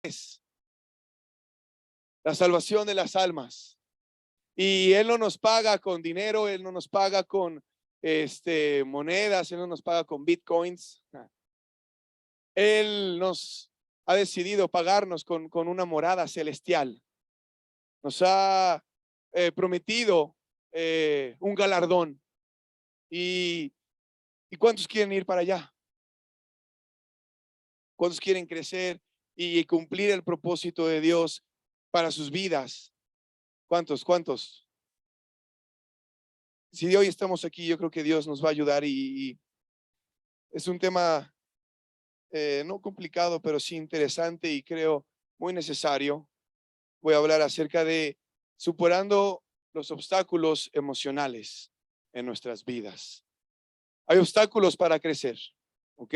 es la salvación de las almas. Y Él no nos paga con dinero, Él no nos paga con monedas, Él no nos paga con bitcoins. Él nos ha decidido pagarnos con una morada celestial. Nos ha prometido un galardón. ¿Y cuántos quieren ir para allá? ¿Cuántos quieren crecer y cumplir el propósito de Dios para sus vidas? ¿Cuántos? Si hoy estamos aquí, yo creo que Dios nos va a ayudar y es un tema no complicado, pero sí interesante y creo muy necesario. Voy a hablar acerca de superando los obstáculos emocionales en nuestras vidas. Hay obstáculos para crecer, ¿ok?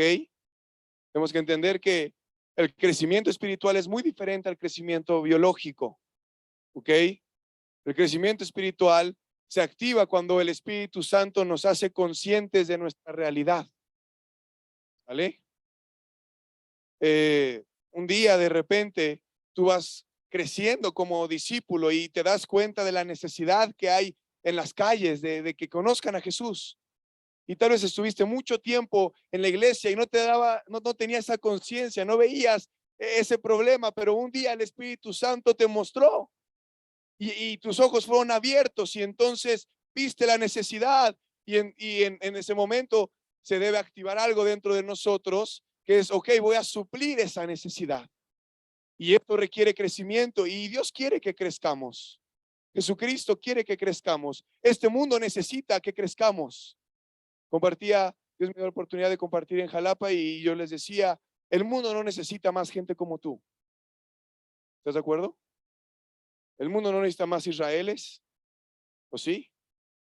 Tenemos que entender que el crecimiento espiritual es muy diferente al crecimiento biológico, ¿ok? El crecimiento espiritual se activa cuando el Espíritu Santo nos hace conscientes de nuestra realidad, ¿vale? Un día de repente tú vas creciendo como discípulo y te das cuenta de la necesidad que hay en las calles de que conozcan a Jesús. Y tal vez estuviste mucho tiempo en la iglesia y no tenías esa conciencia, no veías ese problema, pero un día el Espíritu Santo te mostró y tus ojos fueron abiertos y entonces viste la necesidad y en ese momento se debe activar algo dentro de nosotros que es, ok, voy a suplir esa necesidad. Y esto requiere crecimiento y Dios quiere que crezcamos. Jesucristo quiere que crezcamos. Este mundo necesita que crezcamos. Dios me dio la oportunidad de compartir en Jalapa y yo les decía, el mundo no necesita más gente como tú. ¿Estás de acuerdo? El mundo no necesita más israeles, ¿o sí?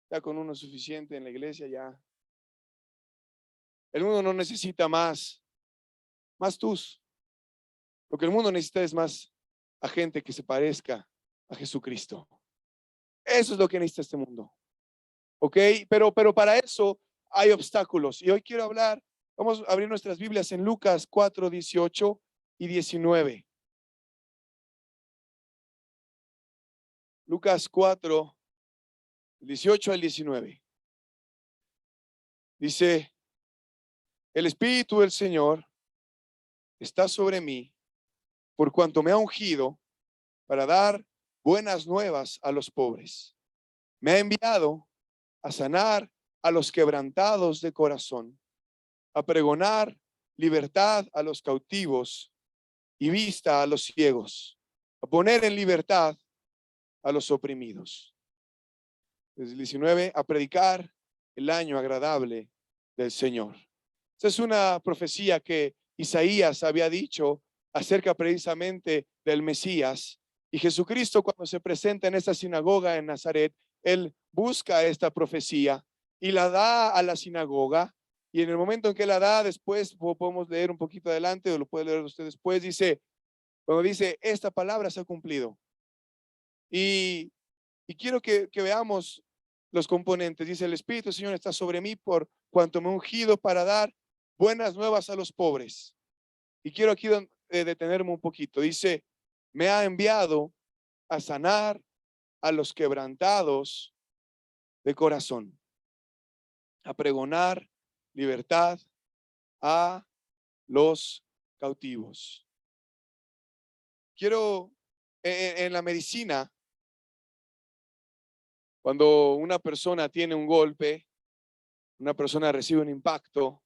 Ya con uno suficiente en la iglesia ya. El mundo no necesita más tus. Lo que el mundo necesita es más a gente que se parezca a Jesucristo. Eso es lo que necesita este mundo. ¿Ok? Pero para eso hay obstáculos. Y hoy quiero hablar, vamos a abrir nuestras Biblias en Lucas 4, 18 y 19. Lucas 4, 18 al 19. Dice, el Espíritu del Señor está sobre mí, por cuanto me ha ungido para dar buenas nuevas a los pobres. Me ha enviado a sanar a los quebrantados de corazón, a pregonar libertad a los cautivos y vista a los ciegos, a poner en libertad a los oprimidos. Desde el 19, a predicar el año agradable del Señor. Esta es una profecía que Isaías había dicho acerca precisamente del Mesías. Y Jesucristo, cuando se presenta en esta sinagoga en Nazaret, Él busca esta profecía y la da a la sinagoga. Y en el momento en que la da, después podemos leer un poquito adelante, o lo puede leer usted después, cuando dice, esta palabra se ha cumplido. Y quiero que veamos los componentes. Dice, el Espíritu del Señor está sobre mí por cuanto me ha ungido para dar buenas nuevas a los pobres. Y quiero aquí detenerme un poquito. Dice, me ha enviado a sanar a los quebrantados de corazón, a pregonar libertad a los cautivos. Quiero, en la medicina, cuando una persona tiene un golpe, una persona recibe un impacto,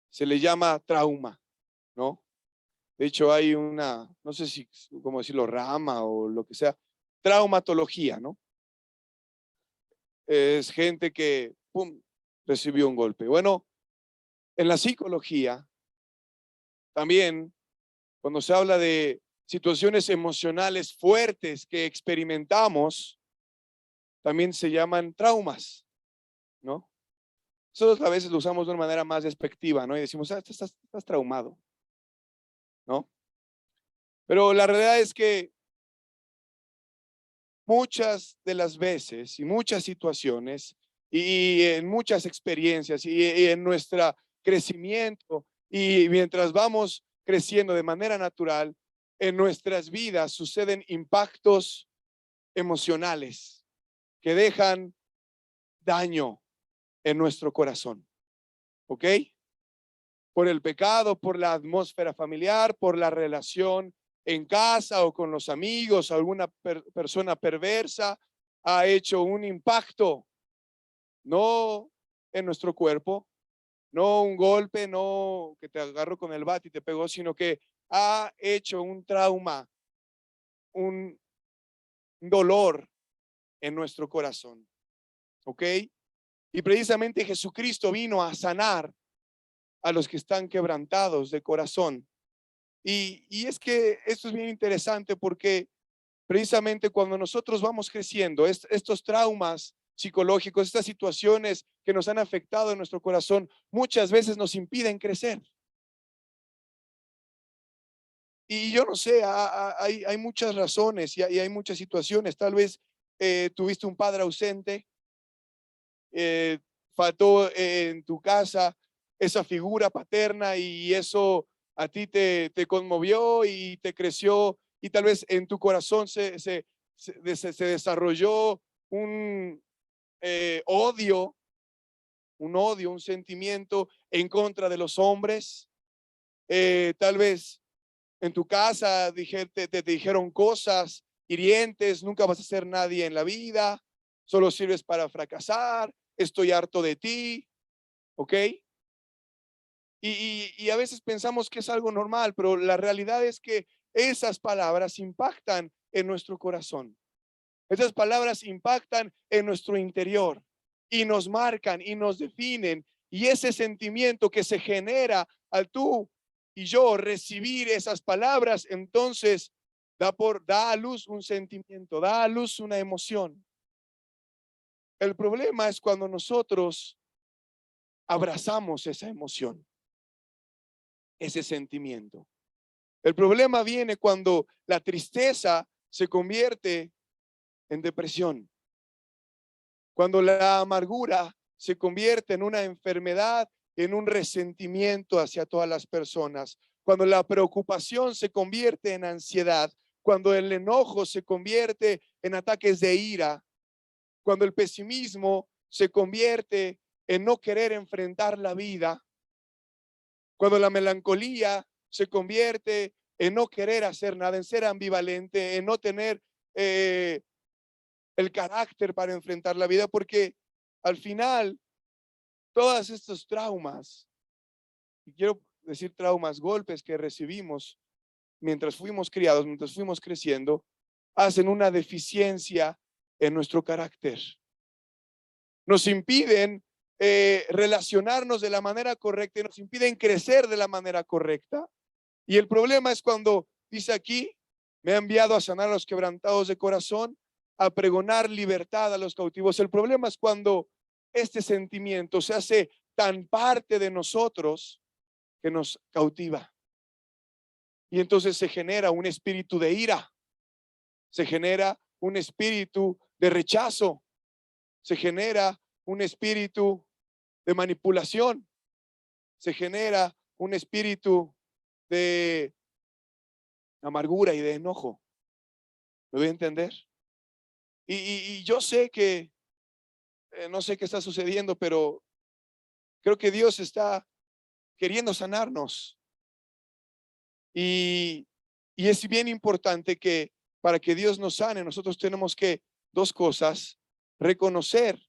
se le llama trauma, ¿no? De hecho, hay una, no sé si, cómo decirlo, rama o lo que sea, traumatología, ¿no? Es gente que, pum, recibió un golpe. Bueno, en la psicología, también, cuando se habla de situaciones emocionales fuertes que experimentamos, también se llaman traumas, ¿no? Nosotros a veces lo usamos de una manera más despectiva, ¿no? Y decimos, estás traumado, ¿no? Pero la realidad es que muchas de las veces y muchas situaciones y en muchas experiencias y en nuestro crecimiento y mientras vamos creciendo de manera natural, en nuestras vidas suceden impactos emocionales que dejan daño en nuestro corazón. ¿Ok? Por el pecado, por la atmósfera familiar, por la relación en casa o con los amigos, alguna persona perversa ha hecho un impacto, no en nuestro cuerpo, no un golpe, no que te agarró con el bate y te pegó, sino que ha hecho un trauma, un dolor en nuestro corazón. ¿Ok? Y precisamente Jesucristo vino a sanar a los que están quebrantados de corazón. Y es que esto es bien interesante porque precisamente cuando nosotros vamos creciendo, estos traumas psicológicos, estas situaciones que nos han afectado en nuestro corazón, muchas veces nos impiden crecer. Y yo no sé, hay muchas razones y hay muchas situaciones. Tal vez tuviste un padre ausente, eh, faltó en tu casa esa figura paterna y eso a ti te conmovió y te creció y tal vez en tu corazón se desarrolló un odio, un sentimiento en contra de los hombres. Tal vez en tu casa te dijeron cosas hirientes, nunca vas a ser nadie en la vida, solo sirves para fracasar, estoy harto de ti, ¿ok? Y a veces pensamos que es algo normal, pero la realidad es que esas palabras impactan en nuestro corazón. Esas palabras impactan en nuestro interior y nos marcan y nos definen. Y ese sentimiento que se genera al tú y yo recibir esas palabras, entonces da a luz un sentimiento, da a luz una emoción. El problema es cuando nosotros abrazamos esa emoción, ese sentimiento. El problema viene cuando la tristeza se convierte en depresión, cuando la amargura se convierte en una enfermedad, en un resentimiento hacia todas las personas, cuando la preocupación se convierte en ansiedad, cuando el enojo se convierte en ataques de ira, cuando el pesimismo se convierte en no querer enfrentar la vida, cuando la melancolía se convierte en no querer hacer nada, en ser ambivalente, en no tener eh, el carácter para enfrentar la vida, porque al final todos estos traumas, y quiero decir traumas, golpes que recibimos mientras fuimos criados, mientras fuimos creciendo, hacen una deficiencia en nuestro carácter. Nos impiden relacionarnos de la manera correcta y nos impiden crecer de la manera correcta. Y el problema es cuando dice aquí, me ha enviado a sanar a los quebrantados de corazón, a pregonar libertad a los cautivos. El problema es cuando este sentimiento se hace tan parte de nosotros que nos cautiva. Y entonces se genera un espíritu de ira, se genera un espíritu de rechazo, se genera un espíritu de manipulación, se genera un espíritu de amargura y de enojo. ¿Me voy a entender? Y yo sé que, no sé qué está sucediendo, pero creo que Dios está queriendo sanarnos. Y, y es bien importante que para que Dios nos sane, nosotros tenemos que, dos cosas, reconocer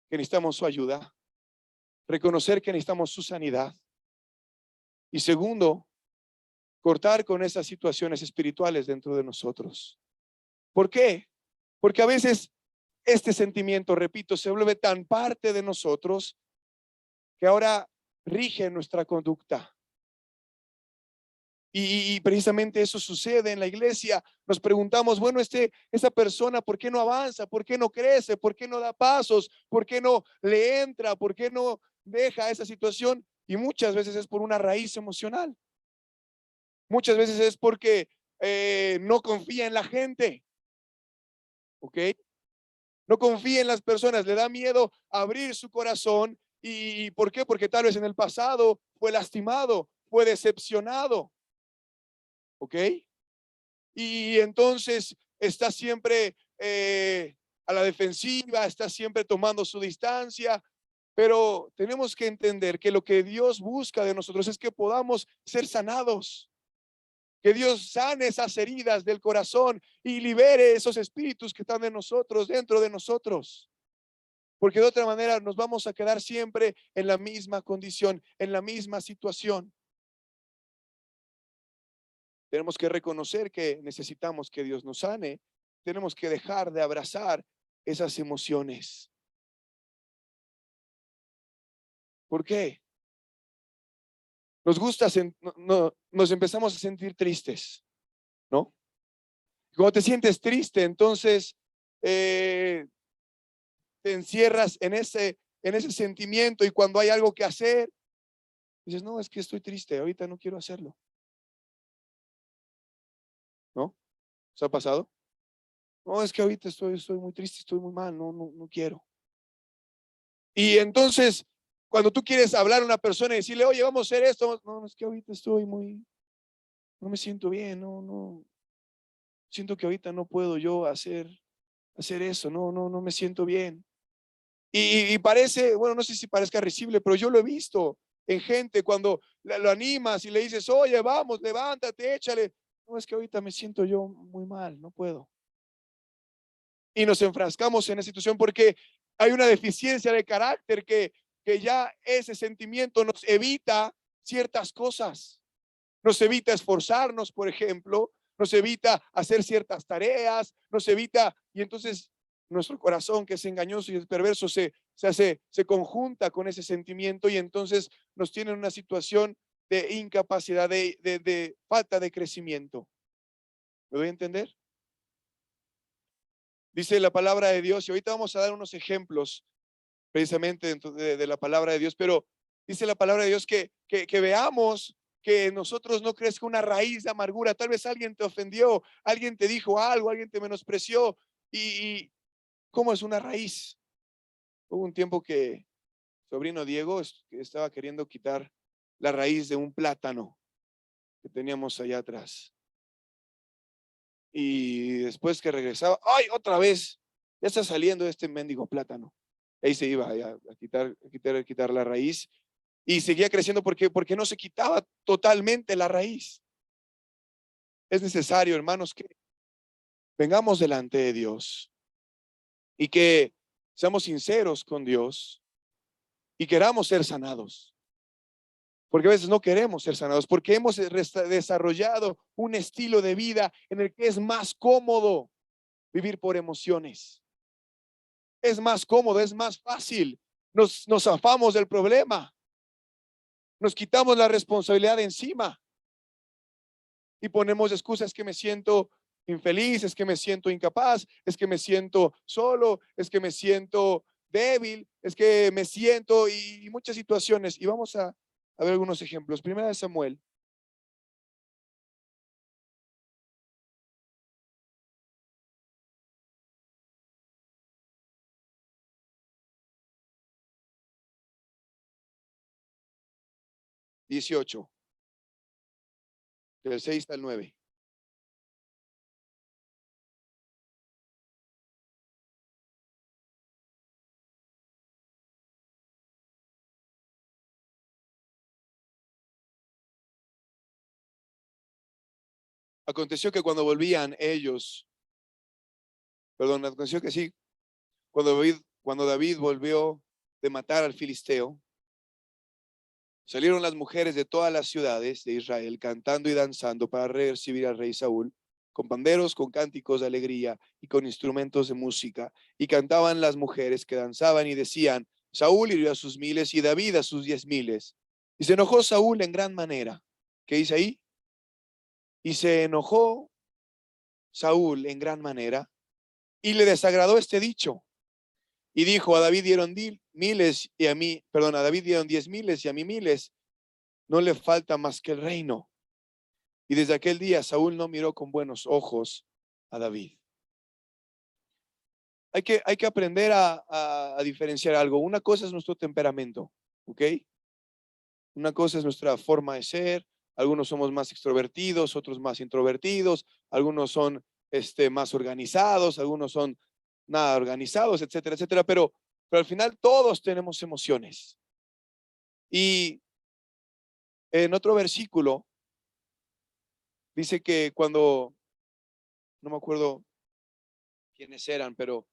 que necesitamos su ayuda, reconocer que necesitamos su sanidad. Y segundo, cortar con esas situaciones espirituales dentro de nosotros. ¿Por qué? Porque a veces este sentimiento, repito, se vuelve tan parte de nosotros que ahora rige nuestra conducta. Y precisamente eso sucede en la iglesia. Nos preguntamos, bueno, esta persona, ¿por qué no avanza? ¿Por qué no crece? ¿Por qué no da pasos? ¿Por qué no le entra? ¿Por qué no deja esa situación? Y muchas veces es por una raíz emocional. Muchas veces es porque no confía en la gente. ¿Ok? No confía en las personas, le da miedo abrir su corazón. ¿Y por qué? Porque tal vez en el pasado fue lastimado, fue decepcionado. ¿ok? Y entonces está siempre a la defensiva, está siempre tomando su distancia, pero tenemos que entender que lo que Dios busca de nosotros es que podamos ser sanados, que Dios sane esas heridas del corazón y libere esos espíritus que están en nosotros, dentro de nosotros. Porque de otra manera nos vamos a quedar siempre en la misma condición, en la misma situación. Tenemos que reconocer que necesitamos que Dios nos sane. Tenemos que dejar de abrazar esas emociones. ¿Por qué? Nos gusta, nos empezamos a sentir tristes, ¿no? Cuando te sientes triste, entonces te encierras en ese sentimiento y cuando hay algo que hacer, dices, no, es que estoy triste, ahorita no quiero hacerlo, ¿no? ¿Os ha pasado? No, es que ahorita estoy muy triste, estoy muy mal, no quiero. Y entonces, cuando tú quieres hablar a una persona y decirle, oye, vamos a hacer esto, no, es que ahorita no me siento bien, siento que ahorita no puedo yo hacer eso, no me siento bien. Y parece, bueno, no sé si parezca risible, pero yo lo he visto en gente cuando lo animas y le dices, oye, vamos, levántate, échale. No, es que ahorita me siento yo muy mal, no puedo. Y nos enfrascamos en esa situación porque hay una deficiencia de carácter que ya ese sentimiento nos evita ciertas cosas. Nos evita esforzarnos, por ejemplo, nos evita hacer ciertas tareas, nos evita, y entonces nuestro corazón, que es engañoso y es perverso, se conjunta con ese sentimiento y entonces nos tiene en una situación de incapacidad, de falta de crecimiento. ¿Me doy a entender? Dice la palabra de Dios, y ahorita vamos a dar unos ejemplos precisamente dentro de la palabra de Dios, pero dice la palabra de Dios que veamos que en nosotros no crezca una raíz de amargura. Tal vez alguien te ofendió, alguien te dijo algo, alguien te menospreció. Y ¿cómo es una raíz? Hubo un tiempo que sobrino Diego estaba queriendo quitar la raíz de un plátano que teníamos allá atrás. Y después que regresaba, ¡ay, otra vez! Ya está saliendo este mendigo plátano. Ahí se iba a quitar la raíz y seguía creciendo porque no se quitaba totalmente la raíz. Es necesario, hermanos, que vengamos delante de Dios y que seamos sinceros con Dios y queramos ser sanados. Porque a veces no queremos ser sanados, porque hemos desarrollado un estilo de vida en el que es más cómodo vivir por emociones. Es más cómodo, es más fácil. Nos zafamos del problema. Nos quitamos la responsabilidad de encima y ponemos excusas: es que me siento infeliz, es que me siento incapaz, es que me siento solo, es que me siento débil, es que me siento y muchas situaciones. Y vamos a ver algunos ejemplos. Primera de Samuel. Dieciocho, del 6 al 9. Aconteció que cuando volvían ellos, perdón, aconteció que sí, cuando David volvió de matar al filisteo, salieron las mujeres de todas las ciudades de Israel cantando y danzando para recibir al rey Saúl, con panderos, con cánticos de alegría y con instrumentos de música. Y cantaban las mujeres que danzaban y decían: Saúl hirió a sus miles y David a sus 10,000. Y se enojó Saúl en gran manera. ¿Qué dice ahí? Y se enojó Saúl en gran manera y le desagradó este dicho. Y dijo: a David dieron miles y a mí, perdón, a David dieron 10,000 y a mí miles. No le falta más que el reino. Y desde aquel día Saúl no miró con buenos ojos a David. Hay que aprender a diferenciar algo. Una cosa es nuestro temperamento, ¿ok? Una cosa es nuestra forma de ser, Algunos somos más extrovertidos, otros más introvertidos, algunos son más organizados, algunos son nada organizados, etcétera, etcétera. Pero al final todos tenemos emociones. Y en otro versículo dice que cuando, no me acuerdo quiénes eran, pero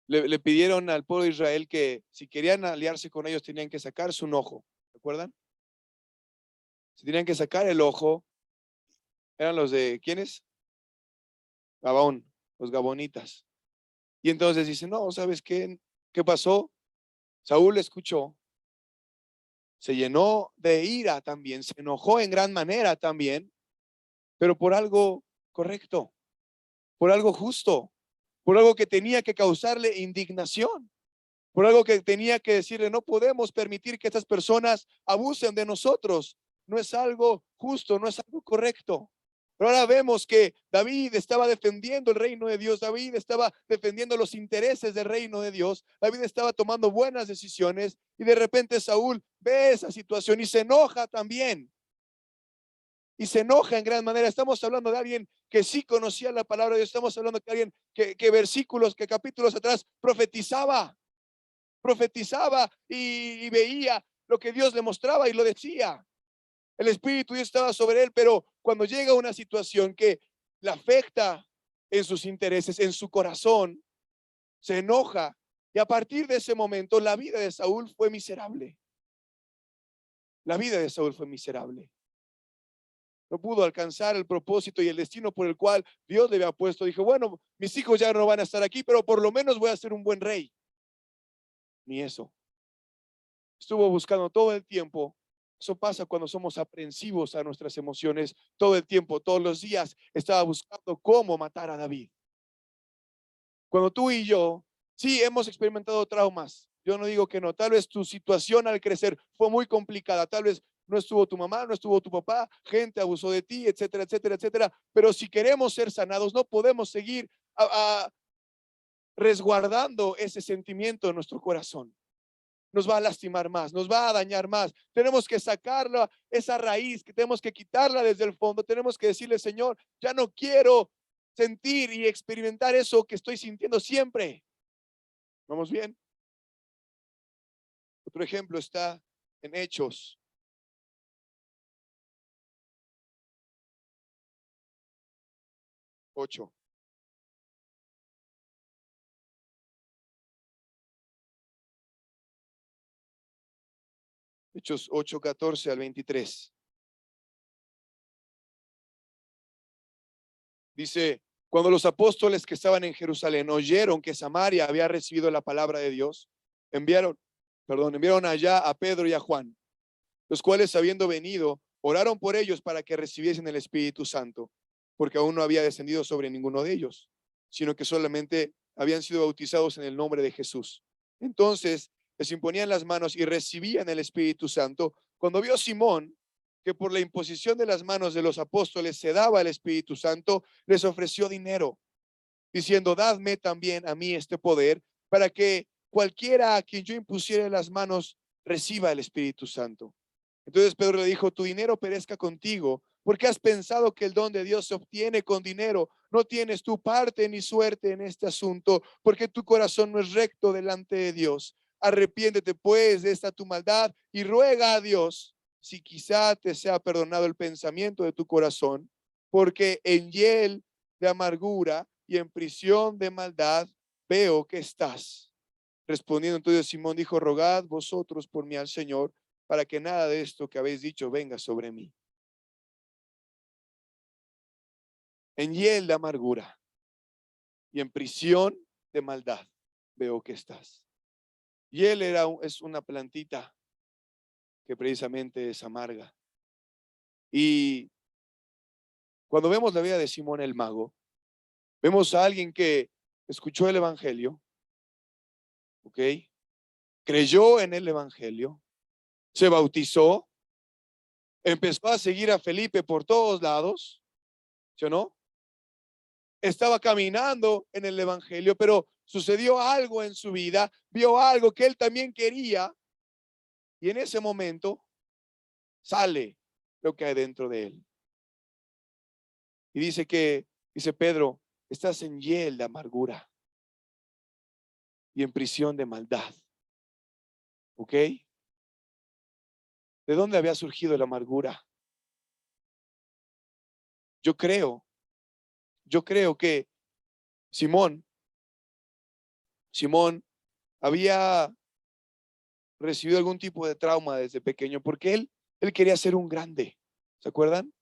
le pidieron al pueblo de Israel que si querían aliarse con ellos tenían que sacarse un ojo. ¿Recuerdan? Si tenían que sacar el ojo, eran los de, ¿quiénes? Gabón, los gabonitas. Y entonces dice, no, ¿sabes qué? ¿Qué pasó? Saúl escuchó, se llenó de ira también, se enojó en gran manera también, pero por algo correcto, por algo justo, por algo que tenía que causarle indignación, por algo que tenía que decirle, no podemos permitir que estas personas abusen de nosotros. No es algo justo, no es algo correcto. Pero ahora vemos que David estaba defendiendo el reino de Dios, David estaba defendiendo los intereses del reino de Dios, David estaba tomando buenas decisiones y de repente Saúl ve esa situación y se enoja también. Y se enoja en gran manera. Estamos hablando de alguien que sí conocía la palabra de Dios, estamos hablando de alguien que versículos, que capítulos atrás profetizaba y veía lo que Dios le mostraba y lo decía. El Espíritu Dios estaba sobre él, pero cuando llega una situación que le afecta en sus intereses, en su corazón, se enoja. Y a partir de ese momento, la vida de Saúl fue miserable. La vida de Saúl fue miserable. No pudo alcanzar el propósito y el destino por el cual Dios le había puesto. Dijo, bueno, mis hijos ya no van a estar aquí, pero por lo menos voy a ser un buen rey. Ni eso. Estuvo buscando todo el tiempo. Eso pasa cuando somos aprensivos a nuestras emociones. Todo el tiempo, todos los días, estaba buscando cómo matar a David. Cuando tú y yo, sí, hemos experimentado traumas. Yo no digo que no. Tal vez tu situación al crecer fue muy complicada. Tal vez no estuvo tu mamá, no estuvo tu papá, gente abusó de ti, etcétera, etcétera, etcétera. Pero si queremos ser sanados, no podemos seguir resguardando ese sentimiento en nuestro corazón. Nos va a lastimar más, nos va a dañar más. Tenemos que sacarla, esa raíz, que tenemos que quitarla desde el fondo. Tenemos que decirle, Señor, ya no quiero sentir y experimentar eso que estoy sintiendo siempre. ¿Vamos bien? Otro ejemplo está en Hechos. Ocho. Hechos 8, 14 al 23. Dice, cuando los apóstoles que estaban en Jerusalén oyeron que Samaria había recibido la palabra de Dios, enviaron allá a Pedro y a Juan, los cuales habiendo venido, oraron por ellos para que recibiesen el Espíritu Santo, porque aún no había descendido sobre ninguno de ellos, sino que solamente habían sido bautizados en el nombre de Jesús. Entonces les imponían las manos y recibían el Espíritu Santo. Cuando vio Simón que por la imposición de las manos de los apóstoles se daba el Espíritu Santo, les ofreció dinero, diciendo, dadme también a mí este poder, para que cualquiera a quien yo impusiere las manos reciba el Espíritu Santo. Entonces Pedro le dijo, tu dinero perezca contigo, porque has pensado que el don de Dios se obtiene con dinero. No tienes tu parte ni suerte en este asunto, porque tu corazón no es recto delante de Dios. Arrepiéntete pues de esta tu maldad y ruega a Dios si quizá te sea perdonado el pensamiento de tu corazón, porque en hiel de amargura y en prisión de maldad veo que estás. Respondiendo entonces Simón dijo, rogad vosotros por mí al Señor, para que nada de esto que habéis dicho venga sobre mí. En hiel de amargura y en prisión de maldad veo que estás. Hiel es una plantita que precisamente es amarga. Y cuando vemos la vida de Simón el mago, vemos a alguien que escuchó el evangelio, ¿ok? Creyó en el evangelio, se bautizó, empezó a seguir a Felipe por todos lados, ¿sí o no? Estaba caminando en el evangelio, pero sucedió algo en su vida, vio algo que él también quería y en ese momento sale lo que hay dentro de él. Y dice Pedro, estás en hiel de amargura y en prisión de maldad. ¿Ok? ¿De dónde había surgido la amargura? Yo creo que Simón había recibido algún tipo de trauma desde pequeño porque él quería ser un grande. ¿Se acuerdan?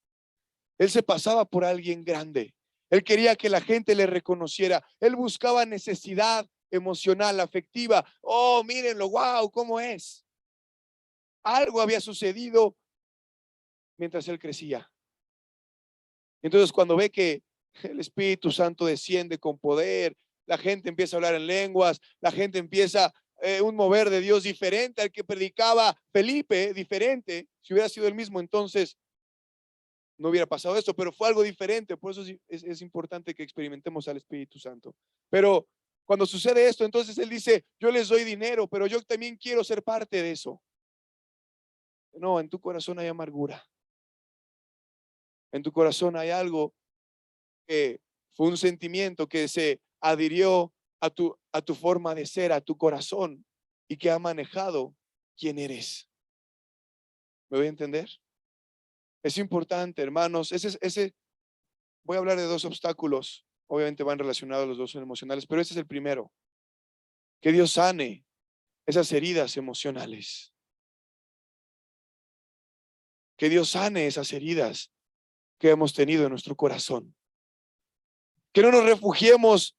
Él se pasaba por alguien grande. Él quería que la gente le reconociera. Él buscaba necesidad emocional, afectiva. Oh, mírenlo, wow, ¿cómo es? Algo había sucedido mientras él crecía. Entonces, cuando ve que el Espíritu Santo desciende con poder, la gente empieza a hablar en lenguas, la gente empieza un mover de Dios diferente al que predicaba Felipe, diferente. Si hubiera sido el mismo, entonces no hubiera pasado esto, pero fue algo diferente. Por eso es importante que experimentemos al Espíritu Santo. Pero cuando sucede esto, entonces él dice, yo les doy dinero, pero yo también quiero ser parte de eso. No, en tu corazón hay amargura. En tu corazón hay algo que fue un sentimiento que se adhirió a tu forma de ser, a tu corazón, y que ha manejado quién eres. ¿Me voy a entender? Es importante, hermanos. Voy a hablar de dos obstáculos. Obviamente van relacionados, los dos son emocionales, pero este es el primero. Que Dios sane esas heridas emocionales. Que Dios sane esas heridas que hemos tenido en nuestro corazón. Que no nos refugiemos.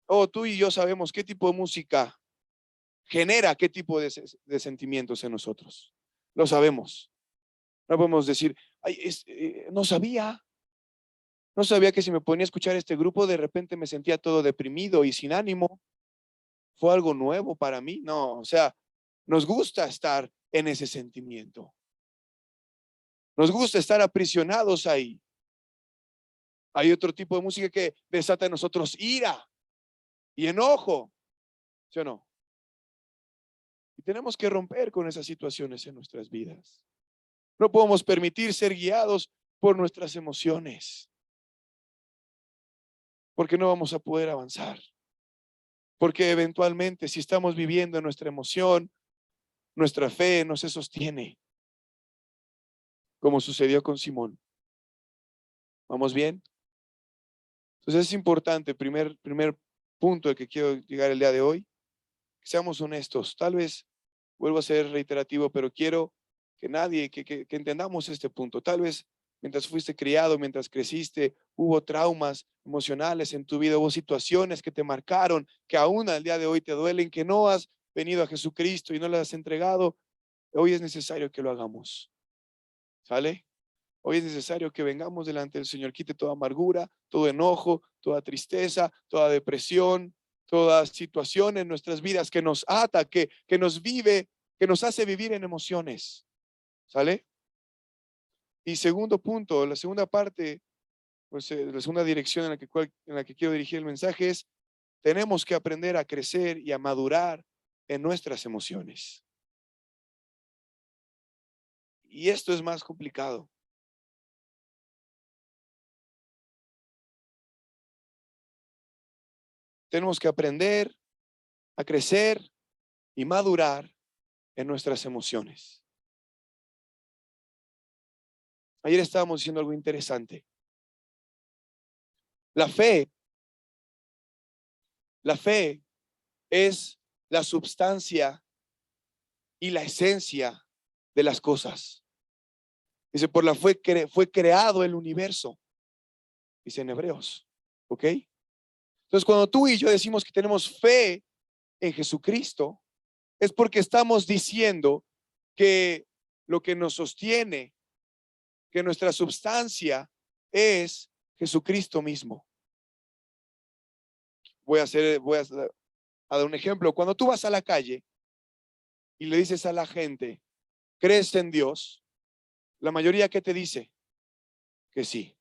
Oh, tú y yo sabemos qué tipo de música genera qué tipo de sentimientos en nosotros. Lo sabemos. No podemos decir, ay, no sabía que si me ponía a escuchar este grupo, de repente me sentía todo deprimido y sin ánimo. Fue algo nuevo para mí. No, o sea, nos gusta estar en ese sentimiento. Nos gusta estar aprisionados ahí. Hay otro tipo de música que desata en nosotros ira y enojo, ¿sí o no? Y tenemos que romper con esas situaciones en nuestras vidas. No podemos permitir ser guiados por nuestras emociones, porque no vamos a poder avanzar. Porque eventualmente, si estamos viviendo en nuestra emoción, nuestra fe no se sostiene, como sucedió con Simón. ¿Vamos bien? Entonces es importante, primer punto al que quiero llegar el día de hoy, que seamos honestos. Tal vez vuelvo a ser reiterativo, pero quiero que que entendamos este punto. Tal vez mientras fuiste criado, mientras creciste, hubo traumas emocionales en tu vida, hubo situaciones que te marcaron, que aún al día de hoy te duelen, que no has venido a Jesucristo y no le has entregado. Hoy es necesario que lo hagamos. ¿Sale? Hoy es necesario que vengamos delante del Señor, quite toda amargura, todo enojo, toda tristeza, toda depresión, toda situación en nuestras vidas que nos ata, que nos vive, que nos hace vivir en emociones. ¿Sale? Y segundo punto, la segunda parte, pues la segunda dirección en la que quiero dirigir el mensaje es, tenemos que aprender a crecer y a madurar en nuestras emociones. Y esto es más complicado. Tenemos que aprender a crecer y madurar en nuestras emociones. Ayer estábamos diciendo algo interesante. La fe es la substancia y la esencia de las cosas. Dice, por la fe fue creado el universo. Dice en Hebreos. ¿Ok? Entonces, cuando tú y yo decimos que tenemos fe en Jesucristo, es porque estamos diciendo que lo que nos sostiene, que nuestra substancia es Jesucristo mismo. Voy a dar un ejemplo. Cuando tú vas a la calle y le dices a la gente, ¿crees en Dios? La mayoría, ¿qué te dice? Que sí.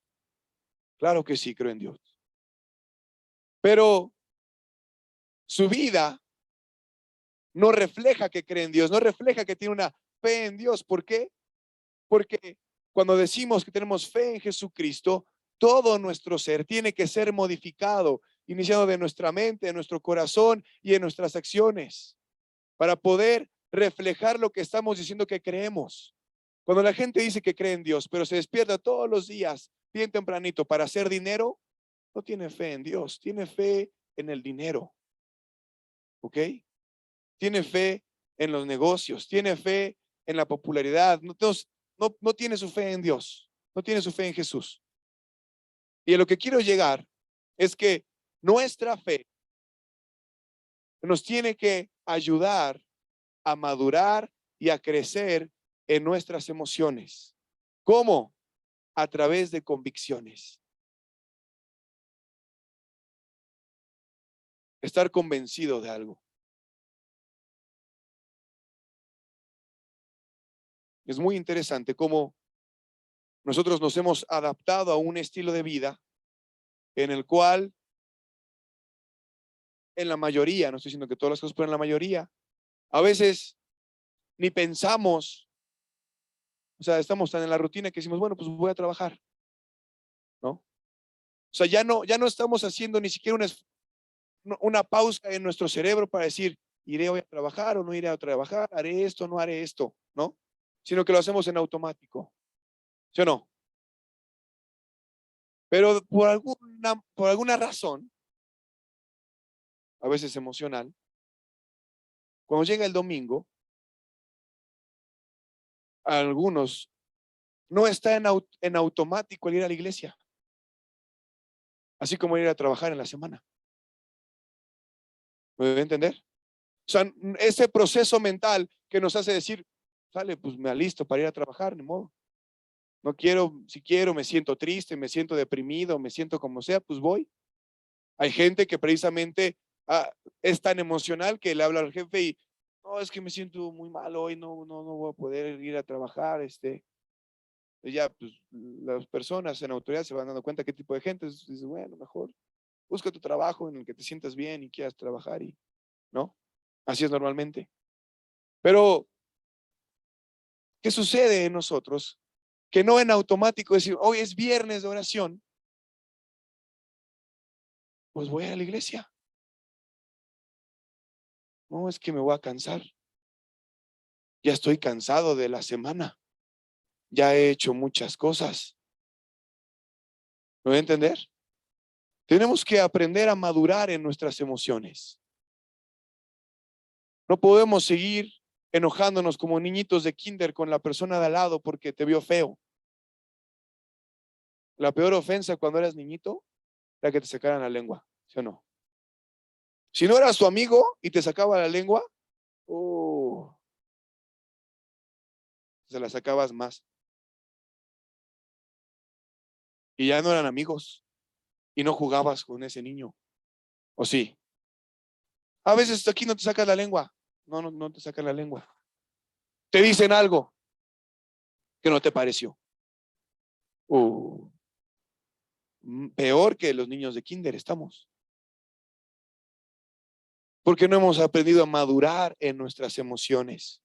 Claro que sí, creo en Dios. Pero su vida no refleja que cree en Dios, no refleja que tiene una fe en Dios. ¿Por qué? Porque Cuando decimos que tenemos fe en Jesucristo, todo nuestro ser tiene que ser modificado, iniciando de nuestra mente, de nuestro corazón y en nuestras acciones, para poder reflejar lo que estamos diciendo que creemos. Cuando la gente dice que cree en Dios, pero se despierta todos los días, bien tempranito, para hacer dinero, no tiene fe en Dios, tiene fe en el dinero. ¿Ok? Tiene fe en los negocios, tiene fe en la popularidad, no tiene su fe en Dios, no tiene su fe en Jesús. Y a lo que quiero llegar es que nuestra fe nos tiene que ayudar a madurar y a crecer en nuestras emociones. ¿Cómo? A través de convicciones. Estar convencido de algo. Es muy interesante cómo nosotros nos hemos adaptado a un estilo de vida en el cual, en la mayoría, no estoy diciendo que todas las cosas, pero en la mayoría, a veces ni pensamos, o sea, estamos tan en la rutina que decimos, bueno, pues voy a trabajar, ¿no? O sea, ya no estamos haciendo ni siquiera una pausa en nuestro cerebro para decir, iré hoy a trabajar o no iré a trabajar, haré esto, no haré esto, ¿no? Sino que lo hacemos en automático, ¿sí o no? Pero por alguna razón, a veces emocional, cuando llega el domingo, a algunos no está en automático el ir a la iglesia, así como ir a trabajar en la semana. ¿Me voy a entender? O sea, ese proceso mental que nos hace decir, sale, pues me alisto para ir a trabajar, ni modo. No quiero, si quiero, me siento triste, me siento deprimido, me siento como sea, pues voy. Hay gente que precisamente es tan emocional que le habla al jefe y, no, es que me siento muy mal hoy, no voy a poder ir a trabajar, y ya, pues, las personas en autoridad se van dando cuenta qué tipo de gente es. Dice, bueno, mejor busca tu trabajo en el que te sientas bien y quieras trabajar y, ¿no? Así es normalmente. Pero, ¿qué sucede en nosotros? Que no en automático decir, hoy es viernes de oración, pues voy a la iglesia. No, es que me voy a cansar. Ya estoy cansado de la semana. Ya he hecho muchas cosas. ¿Me voy a entender? Tenemos que aprender a madurar en nuestras emociones. No podemos seguir enojándonos como niñitos de kinder con la persona de al lado porque te vio feo. La peor ofensa cuando eras niñito era que te sacaran la lengua, ¿sí o no? Si no eras tu amigo y te sacaba la lengua, se la sacabas más. Y ya no eran amigos y no jugabas con ese niño. ¿O sí? A veces aquí no te sacas la lengua. No te sacan la lengua. Te dicen algo que no te pareció. Uh, Peor que los niños de kinder estamos. Porque no hemos aprendido a madurar en nuestras emociones.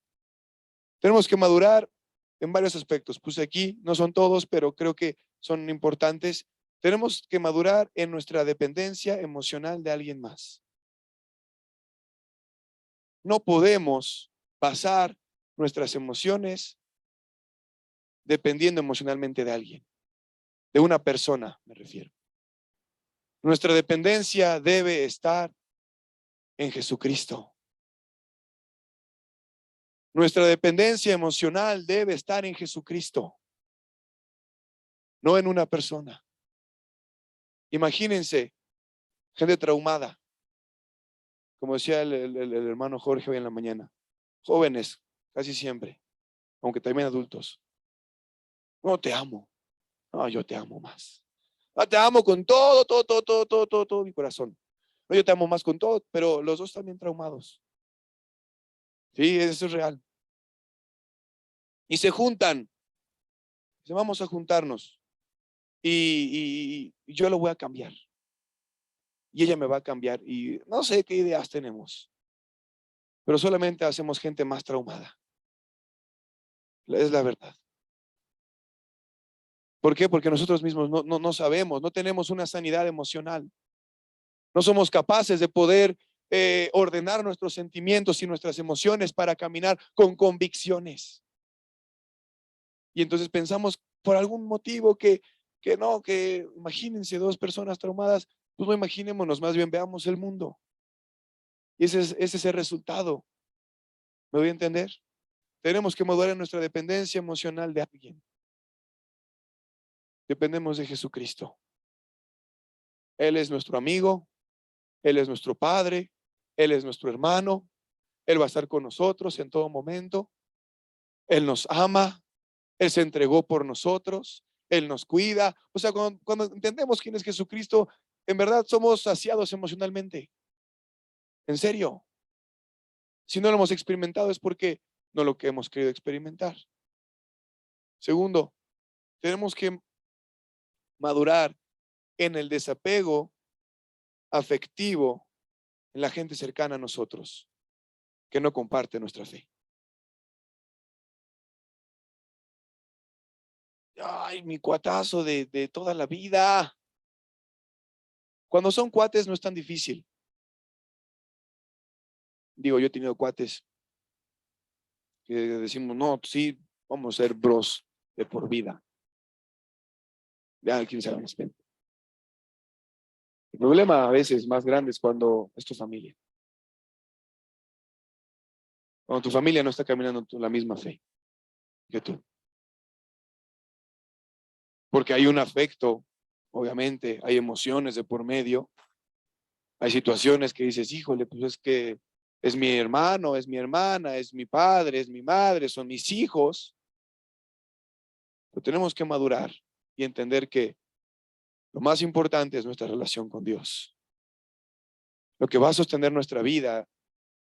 Tenemos que madurar en varios aspectos. Puse aquí, no son todos, pero creo que son importantes. Tenemos que madurar en nuestra dependencia emocional de alguien más. No podemos basar nuestras emociones dependiendo emocionalmente de alguien, de una persona, me refiero. Nuestra dependencia debe estar en Jesucristo. Nuestra dependencia emocional debe estar en Jesucristo, no en una persona. Imagínense, gente traumada, como decía el hermano Jorge hoy en la mañana. Jóvenes, casi siempre, aunque también adultos. No te amo. No, yo te amo más. No, te amo con todo mi corazón. No, yo te amo más con todo, pero los dos también traumados. Sí, eso es real. Y se juntan. Vamos a juntarnos. Y yo lo voy a cambiar. Y ella me va a cambiar. Y no sé qué ideas tenemos. Pero solamente hacemos gente más traumada. Es la verdad. ¿Por qué? Porque nosotros mismos no sabemos, no tenemos una sanidad emocional. No somos capaces de poder ordenar nuestros sentimientos y nuestras emociones para caminar con convicciones. Y entonces pensamos por algún motivo que imagínense dos personas traumadas, pues no imaginémonos, más bien veamos el mundo. Y ese es el resultado. ¿Me doy a entender? Tenemos que madurar en nuestra dependencia emocional de alguien. Dependemos de Jesucristo. Él es nuestro amigo, Él es nuestro Padre, Él es nuestro hermano, Él va a estar con nosotros en todo momento. Él nos ama, Él se entregó por nosotros, Él nos cuida. O sea, cuando entendemos quién es Jesucristo, en verdad somos saciados emocionalmente. En serio. Si no lo hemos experimentado es porque no lo que hemos querido experimentar. Segundo, tenemos que madurar en el desapego afectivo en la gente cercana a nosotros que no comparte nuestra fe. Ay, mi cuatazo de toda la vida. Cuando son cuates no es tan difícil. Digo, yo he tenido cuates que decimos, no, sí, vamos a ser bros de por vida. Ya, quién sabe más. El problema a veces más grande es cuando es tu familia. Cuando tu familia no está caminando la misma fe que tú. Porque hay un afecto, obviamente, hay emociones de por medio. Hay situaciones que dices, híjole, pues es que es mi hermano, es mi hermana, es mi padre, es mi madre, son mis hijos. Pero tenemos que madurar y entender que lo más importante es nuestra relación con Dios. Lo que va a sostener nuestra vida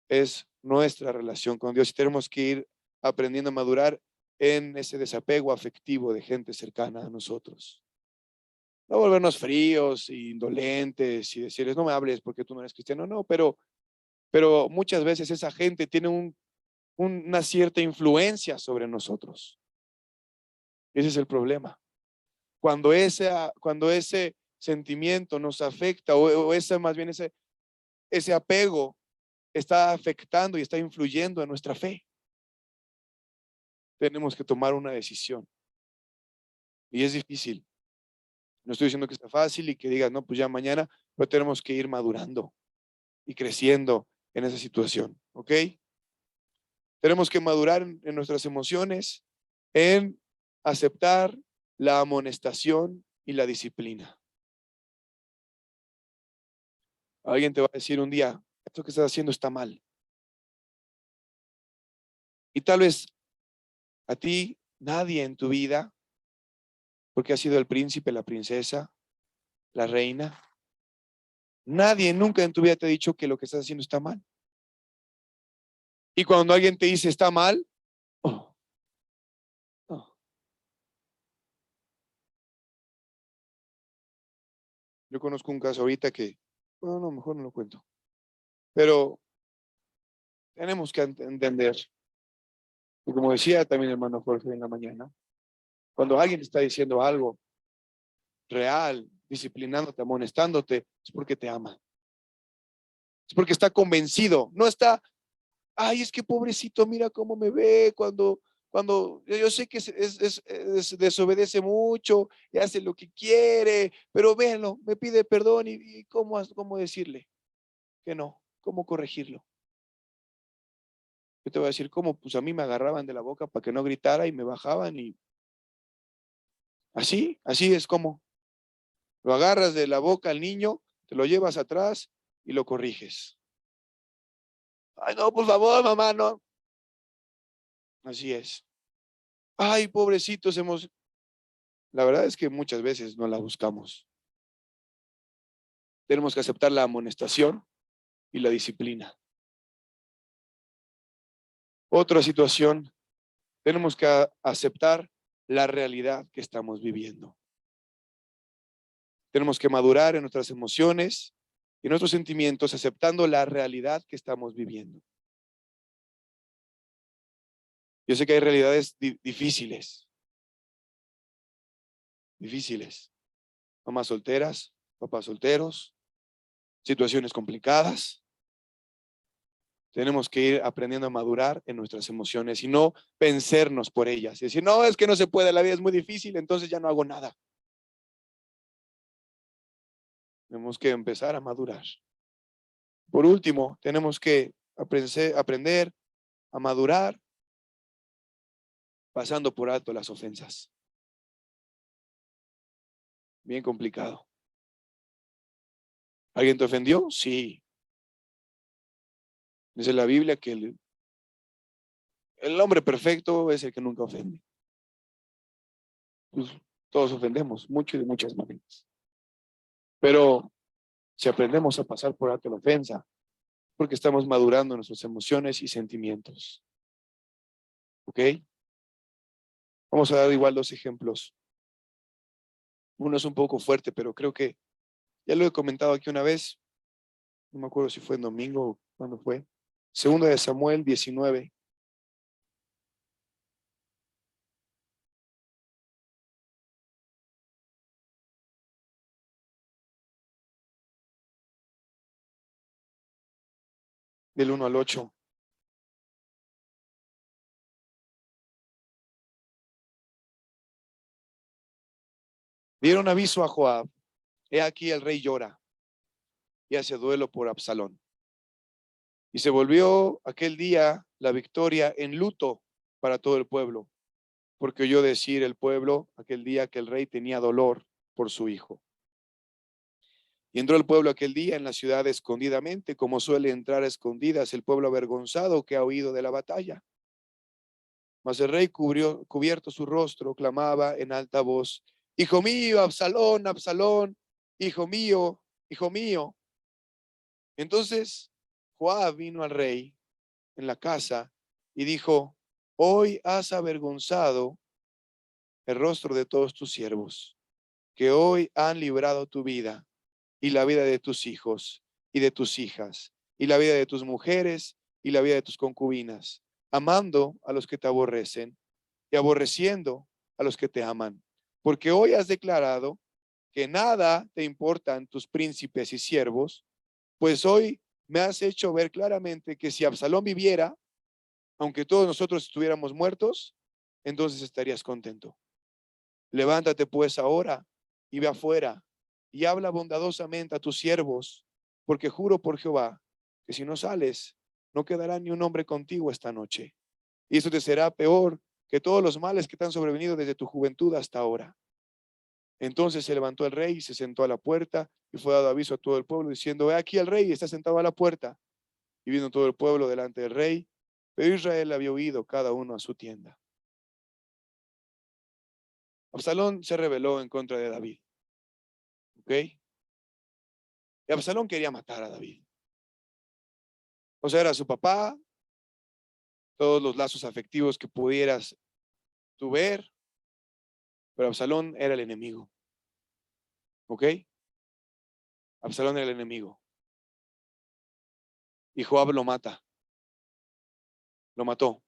es nuestra relación con Dios y tenemos que ir aprendiendo a madurar en ese desapego afectivo de gente cercana a nosotros. No volvernos fríos e indolentes y decirles, no me hables porque tú no eres cristiano. No, pero muchas veces esa gente tiene una cierta influencia sobre nosotros. Ese es el problema. Cuando ese sentimiento nos afecta o ese, más bien ese apego está afectando y está influyendo en nuestra fe, tenemos que tomar una decisión. Y es difícil. No estoy diciendo que sea fácil y que digas, no, pues ya mañana, pero tenemos que ir madurando y creciendo en esa situación. ¿Ok? Tenemos que madurar en nuestras emociones, en aceptar la amonestación y la disciplina. Alguien te va a decir un día, esto que estás haciendo está mal. Y tal vez a ti, nadie en tu vida, porque has sido el príncipe, la princesa, la reina, nadie nunca en tu vida te ha dicho que lo que estás haciendo está mal. Y cuando alguien te dice está mal, oh, oh. Yo conozco un caso ahorita que, bueno, no, mejor no lo cuento, pero tenemos que entender, y como decía también el hermano Jorge en la mañana, cuando alguien te está diciendo algo real, disciplinándote, amonestándote, es porque te ama. Es porque está convencido, no está, ay, es que pobrecito, mira cómo me ve cuando yo sé que desobedece mucho y hace lo que quiere, pero véanlo, me pide perdón y cómo decirle que no, cómo corregirlo. Yo te voy a decir cómo, pues a mí me agarraban de la boca para que no gritara y me bajaban y así es como lo agarras de la boca al niño, te lo llevas atrás y lo corriges. Ay, no, por favor, mamá, no. Así es. Ay, pobrecitos, la verdad es que muchas veces no la buscamos. Tenemos que aceptar la amonestación y la disciplina. Otra situación, tenemos que aceptar la realidad que estamos viviendo. Tenemos que madurar en nuestras emociones y nuestros sentimientos, aceptando la realidad que estamos viviendo. Yo sé que hay realidades difíciles. difíciles. Mamás solteras, papás solteros, situaciones complicadas. Tenemos que ir aprendiendo a madurar en nuestras emociones y no vencernos por ellas. Y decir, no, es que no se puede, la vida es muy difícil, entonces ya no hago nada. Tenemos que empezar a madurar. Por último, tenemos que aprender a madurar pasando por alto las ofensas. Bien complicado. ¿Alguien te ofendió? Sí. Dice la Biblia que el hombre perfecto es el que nunca ofende. Pues, todos ofendemos, mucho y de muchas maneras. Pero si aprendemos a pasar por alto la ofensa, porque estamos madurando nuestras emociones y sentimientos. ¿Ok? Vamos a dar igual 2 ejemplos. Uno es un poco fuerte, pero creo que ya lo he comentado aquí una vez. No me acuerdo si fue en domingo o cuándo fue. Segunda de Samuel 19. Del 1 al 8. Dieron aviso a Joab. He aquí el rey llora y hace duelo por Absalón. Y se volvió aquel día la victoria en luto para todo el pueblo, porque oyó decir el pueblo aquel día que el rey tenía dolor por su hijo. Y entró el pueblo aquel día en la ciudad escondidamente, como suele entrar a escondidas el pueblo avergonzado que ha huido de la batalla. Mas el rey cubierto su rostro, clamaba en alta voz, Hijo mío, Absalón, Absalón, hijo mío, hijo mío. Entonces Joab vino al rey en la casa y dijo, hoy has avergonzado el rostro de todos tus siervos, que hoy han librado tu vida y la vida de tus hijos y de tus hijas y la vida de tus mujeres y la vida de tus concubinas, amando a los que te aborrecen y aborreciendo a los que te aman. Porque hoy has declarado que nada te importan tus príncipes y siervos, pues hoy me has hecho ver claramente que si Absalón viviera, aunque todos nosotros estuviéramos muertos, entonces estarías contento. Levántate pues ahora y ve afuera y habla bondadosamente a tus siervos, porque juro por Jehová que si no sales, no quedará ni un hombre contigo esta noche. Y eso te será peor que todos los males que te han sobrevenido desde tu juventud hasta ahora. Entonces se levantó el rey y se sentó a la puerta y fue dado aviso a todo el pueblo diciendo, he aquí el rey está sentado a la puerta. Y vino todo el pueblo delante del rey, pero Israel había huido cada uno a su tienda. Absalón se rebeló en contra de David. ¿Ok? Y Absalón quería matar a David. O sea, era su papá, todos los lazos afectivos que pudieras tú ver, pero Absalón era el enemigo. ¿Ok? Absalón era el enemigo. Y Joab lo mata. Lo mató.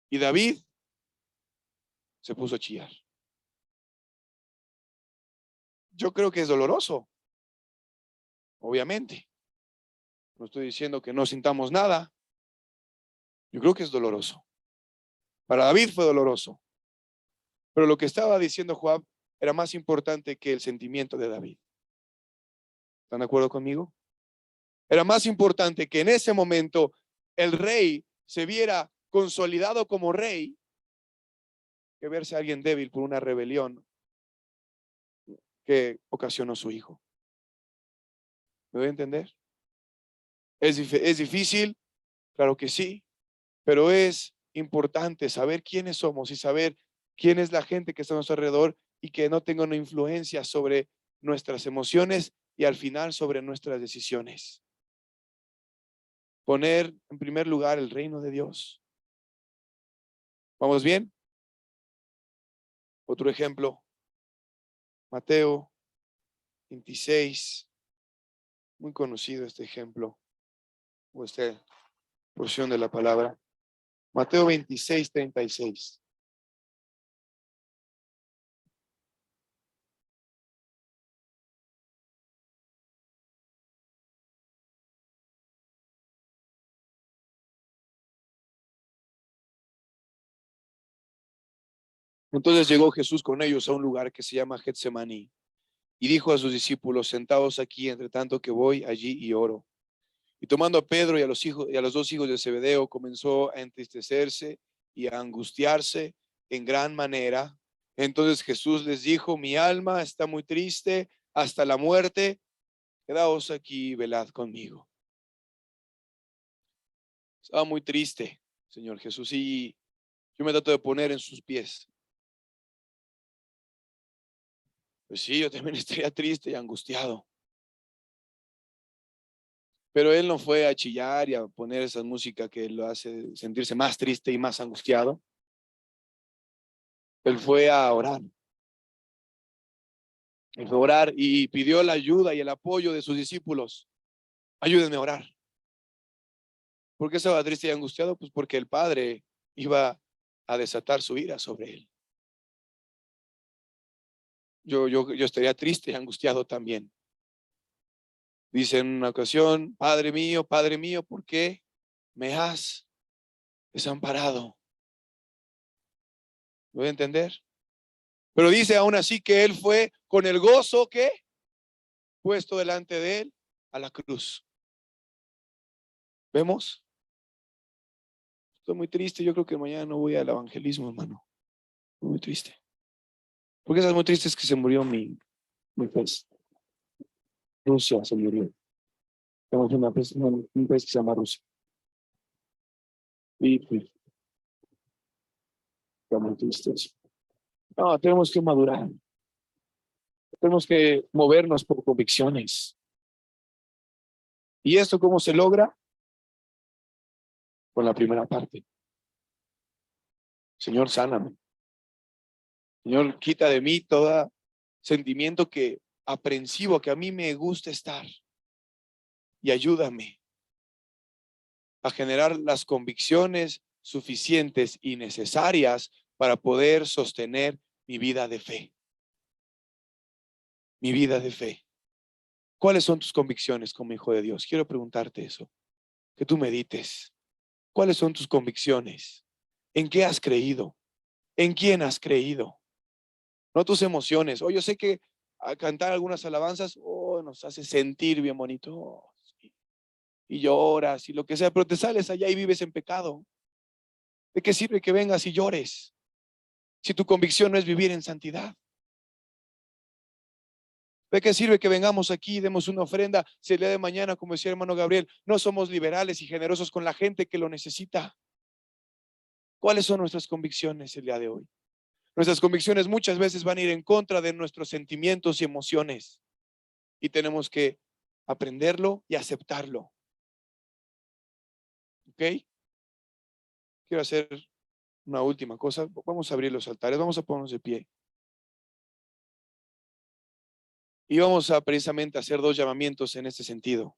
Y David se puso a chillar. Yo creo que es doloroso, obviamente. No estoy diciendo que no sintamos nada. Yo creo que es doloroso. Para David fue doloroso. Pero lo que estaba diciendo Joab era más importante que el sentimiento de David. ¿Están de acuerdo conmigo? Era más importante que en ese momento el rey se viera consolidado como rey que verse a alguien débil por una rebelión que ocasionó su hijo. ¿Me voy a entender? ¿Es difícil? Claro que sí, pero es importante saber quiénes somos y saber quién es la gente que está a nuestro alrededor y que no tenga una influencia sobre nuestras emociones y al final sobre nuestras decisiones. Poner en primer lugar el reino de Dios. ¿Vamos bien? Otro ejemplo, Mateo 26, muy conocido este ejemplo o esta porción de la palabra. Mateo 26, 36. Entonces llegó Jesús con ellos a un lugar que se llama Getsemaní y dijo a sus discípulos: sentaos aquí, entre tanto que voy allí y oro. Y tomando a Pedro y a los dos hijos de Zebedeo, comenzó a entristecerse y a angustiarse en gran manera. Entonces Jesús les dijo: mi alma está muy triste hasta la muerte, quedaos aquí y velad conmigo. Estaba muy triste, Señor Jesús, y yo me trato de poner en sus pies. Pues sí, yo también estaría triste y angustiado. Pero él no fue a chillar y a poner esa música que lo hace sentirse más triste y más angustiado. Él fue a orar. Él fue a orar y pidió la ayuda y el apoyo de sus discípulos. Ayúdenme a orar. ¿Por qué estaba triste y angustiado? Pues porque el Padre iba a desatar su ira sobre él. Yo estaría triste y angustiado también. Dice en una ocasión: Padre mío, ¿por qué me has desamparado? ¿Lo voy a entender? Pero dice aún así que él fue con el gozo que puesto delante de él a la cruz. ¿Vemos? Estoy muy triste. Yo creo que mañana no voy al evangelismo, hermano. Estoy muy triste. Porque esas muy triste es que se murió mi pez. Rusia se murió. Tenemos un pez que se llama Rusia. Y pues, está muy triste eso. No, tenemos que madurar. Tenemos que movernos por convicciones. ¿Y esto cómo se logra? Con la primera parte. Señor, sáname. Señor, quita de mí todo sentimiento que aprensivo que a mí me gusta estar. Y ayúdame a generar las convicciones suficientes y necesarias para poder sostener mi vida de fe. Mi vida de fe. ¿Cuáles son tus convicciones como hijo de Dios? Quiero preguntarte eso. Que tú medites. ¿Cuáles son tus convicciones? ¿En qué has creído? ¿En quién has creído? No tus emociones. Yo sé que a cantar algunas alabanzas, nos hace sentir bien bonito. Y lloras y lo que sea, pero te sales allá y vives en pecado. ¿De qué sirve que vengas y llores si tu convicción no es vivir en santidad? ¿De qué sirve que vengamos aquí y demos una ofrenda si el día de mañana, como decía el hermano Gabriel, no somos liberales y generosos con la gente que lo necesita? ¿Cuáles son nuestras convicciones el día de hoy? Nuestras convicciones muchas veces van a ir en contra de nuestros sentimientos y emociones y tenemos que aprenderlo y aceptarlo. ¿Ok? Quiero hacer una última cosa. Vamos a abrir los altares, vamos a ponernos de pie. Y vamos a precisamente hacer dos llamamientos en este sentido.